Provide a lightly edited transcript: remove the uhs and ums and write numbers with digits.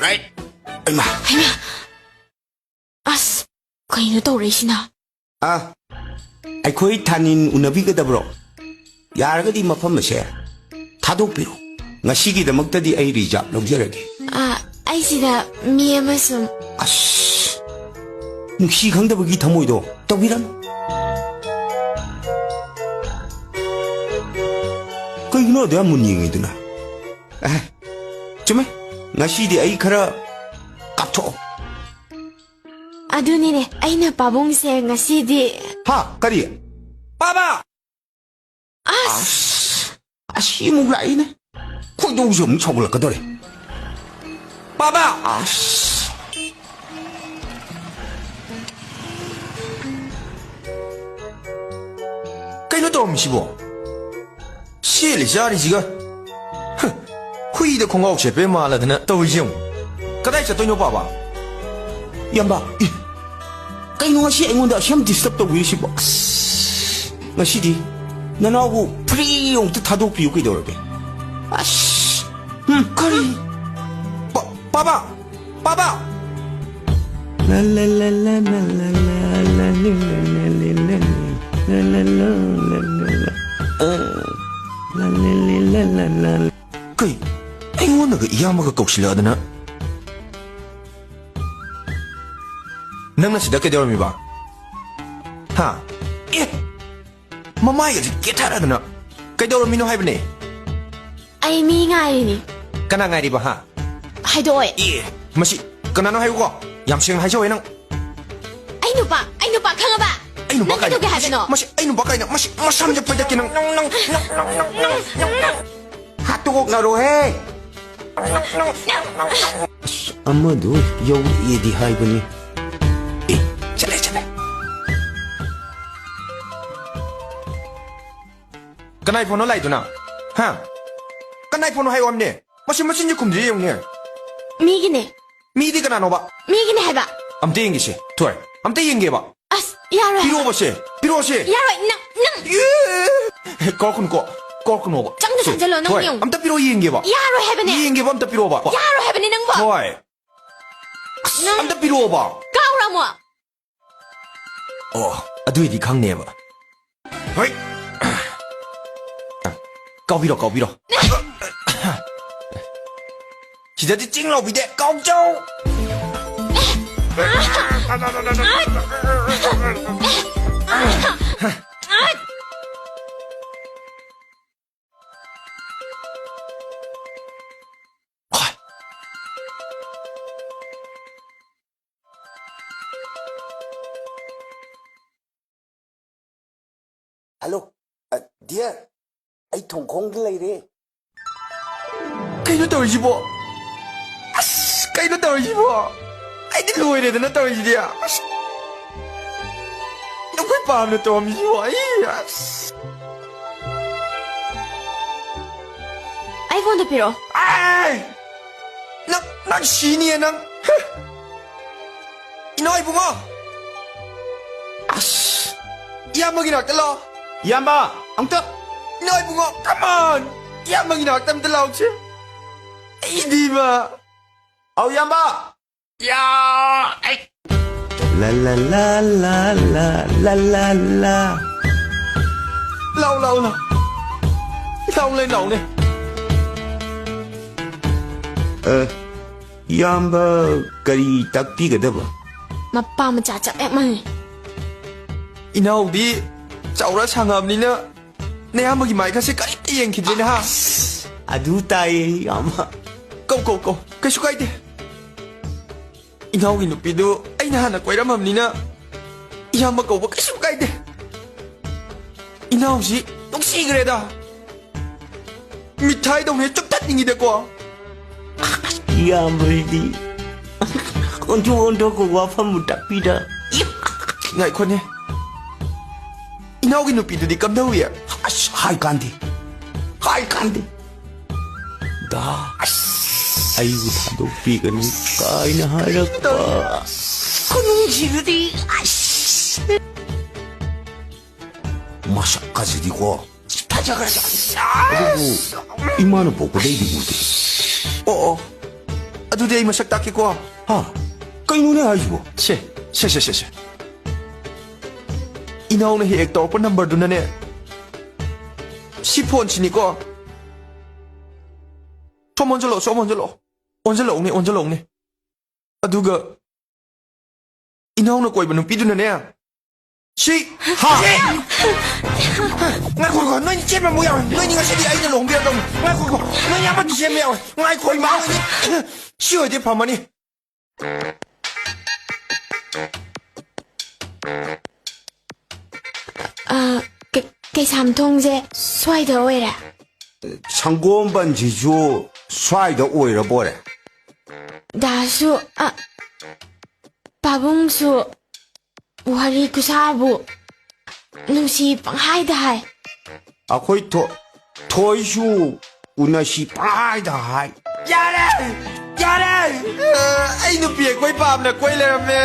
right? Ay ma. Ayma. As, kayno tawraysina. ꯑꯩꯈꯣꯏ ꯊꯥꯅꯤꯟ ꯎꯅꯕꯤꯒꯗꯕ꯭ꯔꯣ? ꯌꯥꯔꯒꯗꯤ ꯃꯐꯝ ꯑꯁꯦ ꯊꯥꯗꯣꯛꯄꯤꯔꯣ. ꯉꯁꯤꯒꯤꯗꯃꯛꯇꯗꯤ ꯑꯩ ꯔꯤꯖꯥꯔꯚ ꯂꯧꯖꯔꯒꯦ. ꯑꯩꯁꯤꯗ ꯃꯤ ꯑꯃ ꯁꯨꯝ. ꯑꯁ, ꯅꯨꯡꯁꯤ ꯈꯪꯗꯕꯒꯤ ꯊꯃꯣꯏꯗꯣ ꯇꯧꯕꯤꯔꯝ. ꯀꯩꯒꯤꯅꯣ ꯑꯗꯨꯌꯥꯝ ꯃꯨꯟꯅ ꯌꯦꯡꯉꯤꯗꯨꯅ? ꯆꯨꯝꯃꯦ. ꯉꯁꯤꯗꯤ ꯑꯩ ꯈꯔ ꯀꯥꯞꯊꯣꯛꯑꯣ. ꯑꯗꯨꯅꯤꯅꯦ ꯑꯩꯅ ꯄꯥꯕꯨꯡꯁꯦ ꯉꯁꯤꯗꯤ. ꯍꯥ, ꯀꯔꯤ? ꯄꯥꯕꯥ! ꯑꯁꯤ ꯑꯃꯨꯛ ꯂꯥꯛꯏꯅꯦ. ꯈꯣꯏꯗꯧꯁꯨ ꯑꯃꯨꯛ ꯁꯧꯒꯠꯂꯛꯀꯗꯧꯔꯦ. ꯄꯥꯕꯥ! ꯀꯩꯅꯣ ꯇꯧꯔꯝꯃꯤꯁꯤꯕꯣ? ꯁꯦꯠꯂꯤ ꯆꯥꯔꯤꯁꯤꯒ ꯍꯨꯏꯗ ꯈꯣꯡꯒꯥꯎ ꯁꯦꯠꯄꯦ ꯃꯥꯜꯂꯗꯅ ꯇꯧꯔꯤꯁꯤ ꯌꯦꯡꯉꯨ. ꯀꯗꯥꯏ ꯆꯠꯇꯣꯏꯅꯣ ꯄꯥꯕꯥ? ꯌꯥꯝꯕ, ꯀꯩꯅꯣ ꯉꯁꯤ ꯑꯩꯉꯣꯟꯗ ꯑꯁꯤ ꯌꯥꯝ ꯗꯤꯁꯇꯔꯕ ꯇꯧꯕꯤꯔꯤꯁꯤꯕꯣ? ꯉꯁꯤꯗꯤ ꯅꯅꯥꯎꯕꯨ ꯐ꯭ꯔꯤ ꯑꯃꯨꯛꯇ ꯊꯥꯗꯣꯛꯄꯤꯌꯨ ꯀꯩꯗꯧꯔꯒꯦ? ꯀꯔꯤ? ꯄꯥꯕꯥ! ꯄꯥꯕꯥ! لا لا لا لا لا لا لا لا لا. ꯀꯩ? ꯑꯩꯉꯣꯟꯗꯒ ꯏꯌꯥꯝꯕꯒ ꯀꯧꯁꯤꯜꯂꯛꯑꯗꯅ ꯅꯪꯅ ꯁꯤꯗ ꯀꯩꯗꯧꯔꯝꯃꯤꯕ? ꯍꯥ? ꯑꯦ! ꯃꯃꯥꯏꯒꯁꯦ ꯀꯦꯊꯔꯗꯅ ꯀꯩꯗꯧꯔꯝꯃꯤꯅꯣ ꯍꯥꯏꯕꯅꯦ? ꯑꯩ ꯃꯤ ꯉꯥꯏꯔꯤꯅꯤ. ꯀꯅꯥ ꯉꯥꯏꯔꯤꯕ ꯍꯥ? ꯍꯥꯏꯗꯣꯛꯑꯣꯏ. ꯑꯦ! ꯃꯁꯤ ꯀꯅꯥꯅꯣ ꯍꯥꯏꯌꯨꯀꯣ? ꯌꯥꯝ ꯁꯦꯡꯅ ꯍꯥꯏꯖꯧꯋꯦ ꯅꯪ. ꯑꯩ ꯅꯨꯄꯥ ꯈꯪꯉꯕ? ꯑꯩ ꯅꯨꯄꯥ ꯅꯪ ꯀꯩꯗꯧꯒꯦ ꯍꯥꯏꯕꯅꯣ? ꯃꯁꯤ ꯑꯩ ꯅꯨꯄꯥ ꯀꯥꯏꯅ ꯃꯁꯤ ꯃꯁꯝꯁꯦ ꯐꯣꯏꯗꯠꯀꯦ ꯅꯪ. ꯍꯥꯠꯇꯣꯛꯅꯔꯣꯍꯦ. ꯑꯃꯗꯨ ꯌꯧꯔꯛꯑꯦꯗꯤ ꯍꯥꯏꯕꯅꯤ. ꯑꯦ, ꯆꯠꯂꯦ. ꯀꯅꯥꯏ ꯐꯣꯟꯅꯣ ꯂꯥꯛꯏꯗꯨꯅ? ꯍꯥ? ꯀꯅꯥꯏ ꯐꯣꯟꯅꯣ ꯍꯥꯏꯌꯣ ꯍꯥꯏꯕꯅꯦ. ꯃꯁꯤ ꯃꯆꯤꯟꯁꯦ ꯈꯨꯝꯗ꯭ꯔꯤ ꯌꯦꯡꯉꯨꯅꯦ. ꯃꯤꯒꯤꯅꯦ. ꯃꯤꯗꯤ ꯀꯅꯥꯅꯣꯕ? ꯃꯤꯒꯤꯅꯦ ꯍꯥꯏꯕ. ꯑꯝꯇ ꯌꯦꯡꯒꯦꯁꯦ. ꯊꯣꯏ, ꯑꯝꯇ ꯌꯦꯡꯒꯦꯕ. ꯑꯁ, ꯌꯥꯔꯣꯏ. ꯄꯤꯔꯛꯑꯣꯕꯁꯦ. ꯄꯤꯔꯛꯑꯣꯁꯦ. ꯌꯥꯔꯣꯏ. ꯅꯪ. ꯀꯧꯔꯛꯀꯅꯣꯕ. ꯆꯪꯗ ꯆꯪꯖꯜꯂꯣ ꯅꯪ ꯌꯦꯡꯉꯨ. ꯑꯝꯇ ꯄꯤꯔꯛꯑꯣ ꯌꯦꯡꯒꯦꯕ. ꯌꯥꯔꯣꯏ ꯍꯥꯏꯕꯅꯦ. ꯌꯦꯡꯒꯦꯕ ꯑꯝꯇ ꯄꯤꯔꯛꯑꯣꯕ. ꯌꯥꯔꯣꯏ ꯍꯥꯏꯕꯅꯦ ꯅꯪꯕꯣ. ꯍꯣꯏ. ꯑꯝꯇ ꯄꯤꯔꯛꯑꯣꯕ. ꯀꯥꯎꯔꯝꯃꯣ. ꯑꯣ, ꯑꯗꯨꯏꯗꯤ ꯈꯪꯅꯦꯕ. ꯍꯣꯏ. ꯀꯥꯎꯕꯤꯔꯣ. ꯁꯤꯗꯗꯤ ꯆꯤꯡ ꯂꯥꯎꯕꯤꯗꯦ. ꯀꯥꯎꯖꯧ. ꯍꯜꯂꯣ, ꯗꯤꯌꯔ, ꯑꯩ ꯊꯣꯡꯈꯣꯡꯗ ꯂꯩꯔꯦ. ꯀꯩꯅꯣ ꯇꯧꯔꯤꯁꯤꯕꯣ? ꯑꯁ, ꯀꯩꯅꯣ ꯇꯧꯔꯤꯁꯤꯕꯣ? ꯑꯩꯗꯤ ꯂꯣꯏꯔꯦꯗꯅ ꯇꯧꯔꯤꯁꯤꯗꯤ. ꯑꯁ, ꯑꯩꯈꯣꯏ ꯄꯥꯝꯅ ꯇꯧꯔꯝꯃꯤꯁꯤꯕꯣ. ꯑꯩꯉꯣꯟꯗ ꯄꯤꯔꯛꯑꯣ. ꯅꯪ ꯁꯤꯅꯤꯌꯦ ꯅꯪ. 이놈 이붕어. 아씨. 이한먹이 나왔달라. ꯌꯥꯝꯕ, ꯑꯝꯇ. 이놈 이붕어. 컴온. 이한먹이 나왔다면 달라오지. 이디마. ꯑꯧ ꯌꯥꯝꯕ. 야, ꯑꯩ. لا لا لا لا لا لا لا لا. 라오. 나오네. ꯌꯥꯝꯕ, ꯀꯔꯤ ꯇꯥꯛꯄꯤꯒꯗꯕ? ꯃꯄꯥ ꯃꯆꯥ ꯆꯞꯃꯛꯅꯤ. 이나오디 짜오라 상암니나 내 한먹이 마이카세 까리때 옌키드네 하. ꯑꯗꯨ ꯇꯥꯏꯌꯦ ꯌꯥꯝꯕ. 고 그슈 가이데. 이나오기 누피도 아이나 하나 꼬이람함니나 이 한먹 고보 그슈 가이데. 이나오시 혹시 그래다. 미타이 동네 쪽탄닝이 됐고. ꯌꯥꯝꯕꯗꯤ ꯑꯣꯟꯊꯣꯛ ꯋꯥꯐꯝ ꯇꯥꯛꯄꯤꯗ. ꯉꯥꯏꯈꯣꯅꯦ. 이나오기 누피도디 깜다우야. ꯑꯁ, ꯍꯥꯏ ꯀꯥꯟꯗꯦ. ꯗꯥ, ꯑꯩꯕꯨ ꯊꯥꯗꯣꯛꯄꯤꯒꯅꯨ ꯀꯥꯏꯅ ꯍꯥꯏꯔꯛꯄ. ꯈꯨꯅꯨꯡꯁꯤꯗꯨꯗꯤ ꯃꯁꯛꯀꯁꯤꯗꯤꯀꯣ ꯐꯖꯈ꯭ꯔꯖꯥꯠꯅꯤ. ꯑꯗꯨꯕꯨ 이마는 ꯄꯣꯛꯄꯗꯩꯗꯤ ꯎꯗꯦ. ꯑꯗꯨꯗꯤ ꯑꯩ ꯃꯁꯛ ꯇꯥꯛꯀꯦꯀꯣ ꯍꯥ ꯀꯩꯅꯣꯅꯦ ꯍꯥꯏꯁꯤꯕꯣ ꯁꯦ 이나오는 ꯍꯦꯛ ꯇꯧꯔꯛꯄ ꯅꯝꯕꯔꯗꯨꯅꯅꯦ ꯁꯤ ꯐꯣꯟꯁꯤꯅꯤꯀꯣ ꯁꯣꯝ ꯑꯣꯟꯁꯤꯜꯂꯛꯎꯅꯦ ꯑꯗꯨꯒ 이나오는 ꯀꯣꯏꯕ ꯅꯨꯄꯤꯗꯨꯅꯅꯦ 시 하 ꯉꯥꯏꯈꯣ ꯅꯣꯏꯅꯤ ꯆꯦꯟꯕ ꯑꯃꯨꯛ ꯌꯥꯎꯋꯦ ꯅꯣꯏꯅꯤ ꯉꯁꯤꯗꯤ ꯑꯩꯅ ꯂꯨꯍꯣꯡꯕꯤꯔꯗꯧꯅꯤ ꯉꯥꯏꯈꯣ ꯅꯣꯏꯅꯤ ꯑꯃꯗꯤ ꯆꯦꯟꯕ ꯌꯥꯎꯋꯦ ꯉꯥꯏꯈꯣ 이마 시 ꯑꯣꯏꯗꯤ ꯐꯝꯃꯅꯤ ꯀꯩꯁꯥꯝꯊꯣꯡꯁꯦ ꯁ꯭ꯋꯥꯏꯗ ꯑꯣꯏꯔꯦ 상고원반지주 스와이더 오이러보래 ꯗꯥꯁꯨ ꯄꯥꯕꯨꯡꯁꯨ ꯋꯥꯔꯤ ꯈꯨꯁꯥꯕꯨ ꯅꯨꯡꯁꯤ ꯄꯪꯍꯥꯏꯗ ꯍꯥꯏ 아코이 토이슈 우나시 빠이다하이 야래! ꯑꯩ ꯅꯨꯄꯤ ꯑꯩꯈꯣꯏ ꯄꯥꯝꯅ ꯀꯣꯏ ꯂꯩꯔꯝꯃꯦ